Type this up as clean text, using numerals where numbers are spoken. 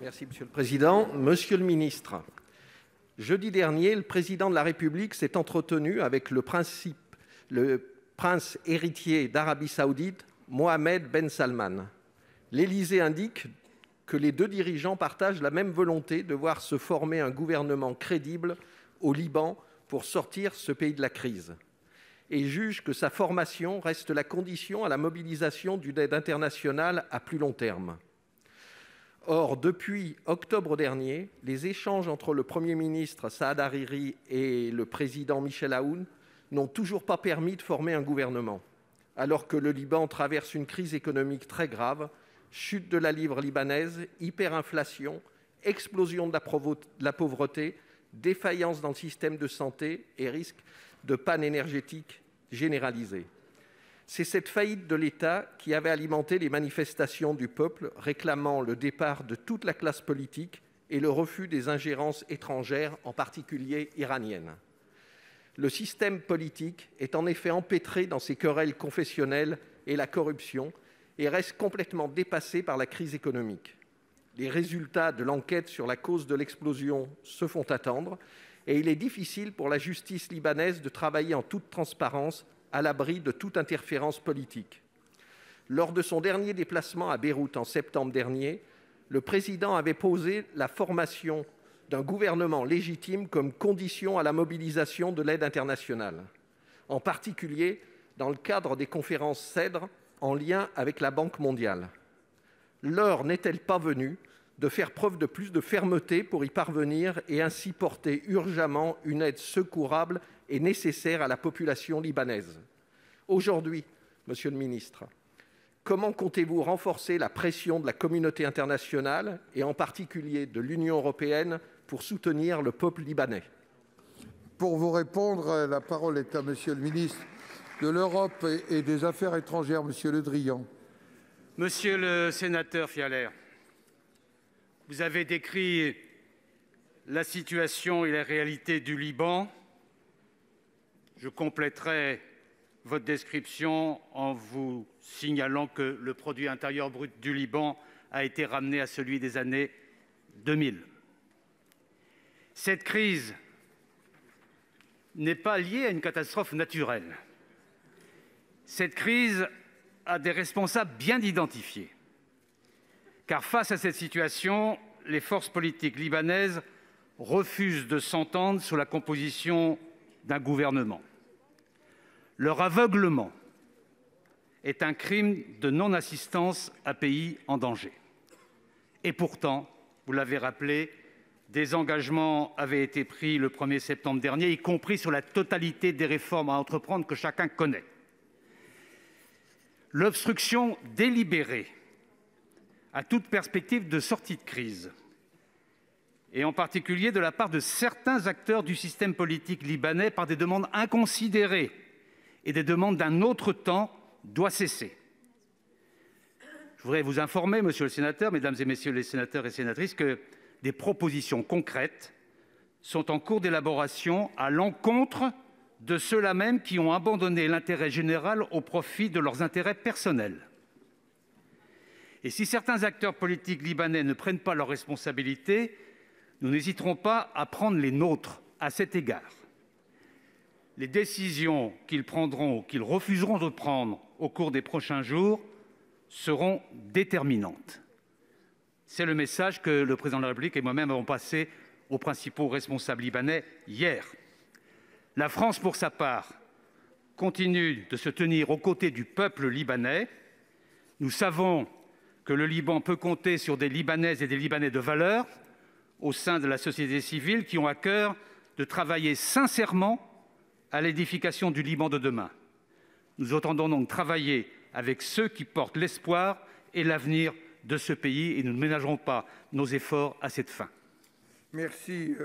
Merci Monsieur le Président. Monsieur le Ministre, jeudi dernier, le Président de la République s'est entretenu avec le prince héritier d'Arabie Saoudite, Mohammed Ben Salman. L'Élysée indique que les deux dirigeants partagent la même volonté de voir se former un gouvernement crédible au Liban pour sortir ce pays de la crise et juge que sa formation reste la condition à la mobilisation d'une aide internationale à plus long terme. Or, depuis octobre dernier, les échanges entre le Premier ministre Saad Hariri et le président Michel Aoun n'ont toujours pas permis de former un gouvernement, alors que le Liban traverse une crise économique très grave, chute de la livre libanaise, hyperinflation, explosion de la pauvreté, défaillance dans le système de santé et risque de panne énergétique généralisée. C'est cette faillite de l'État qui avait alimenté les manifestations du peuple réclamant le départ de toute la classe politique et le refus des ingérences étrangères, en particulier iraniennes. Le système politique est en effet empêtré dans ses querelles confessionnelles et la corruption et reste complètement dépassé par la crise économique. Les résultats de l'enquête sur la cause de l'explosion se font attendre et il est difficile pour la justice libanaise de travailler en toute transparence à l'abri de toute interférence politique. Lors de son dernier déplacement à Beyrouth en septembre dernier, le président avait posé la formation d'un gouvernement légitime comme condition à la mobilisation de l'aide internationale, en particulier dans le cadre des conférences CEDRE en lien avec la Banque mondiale. L'heure n'est-elle pas venue de faire preuve de plus de fermeté pour y parvenir et ainsi porter urgemment une aide secourable et nécessaire à la population libanaise? Aujourd'hui, Monsieur le ministre, comment comptez-vous renforcer la pression de la communauté internationale et en particulier de l'Union européenne pour soutenir le peuple libanais? Pour vous répondre, la parole est à Monsieur le ministre de l'Europe et des Affaires étrangères, Monsieur Le Drian. Monsieur le sénateur Fialaire, vous avez décrit la situation et la réalité du Liban. Je compléterai votre description en vous signalant que le produit intérieur brut du Liban a été ramené à celui des années 2000. Cette crise n'est pas liée à une catastrophe naturelle. Cette crise a des responsables bien identifiés. Car face à cette situation, les forces politiques libanaises refusent de s'entendre sur la composition d'un gouvernement. Leur aveuglement est un crime de non-assistance à pays en danger. Et pourtant, vous l'avez rappelé, des engagements avaient été pris le 1er septembre dernier, y compris sur la totalité des réformes à entreprendre que chacun connaît. L'obstruction délibérée à toute perspective de sortie de crise, et en particulier de la part de certains acteurs du système politique libanais par des demandes inconsidérées et des demandes d'un autre temps, doit cesser. Je voudrais vous informer, monsieur le sénateur, mesdames et messieurs les sénateurs et sénatrices, que des propositions concrètes sont en cours d'élaboration à l'encontre de ceux-là même qui ont abandonné l'intérêt général au profit de leurs intérêts personnels. Et si certains acteurs politiques libanais ne prennent pas leurs responsabilités, nous n'hésiterons pas à prendre les nôtres à cet égard. Les décisions qu'ils prendront ou qu'ils refuseront de prendre au cours des prochains jours seront déterminantes. C'est le message que le Président de la République et moi-même avons passé aux principaux responsables libanais hier. La France, pour sa part, continue de se tenir aux côtés du peuple libanais. Nous savons que le Liban peut compter sur des Libanaises et des Libanais de valeur au sein de la société civile qui ont à cœur de travailler sincèrement à l'édification du Liban de demain. Nous entendons donc travailler avec ceux qui portent l'espoir et l'avenir de ce pays et nous ne ménagerons pas nos efforts à cette fin. Merci.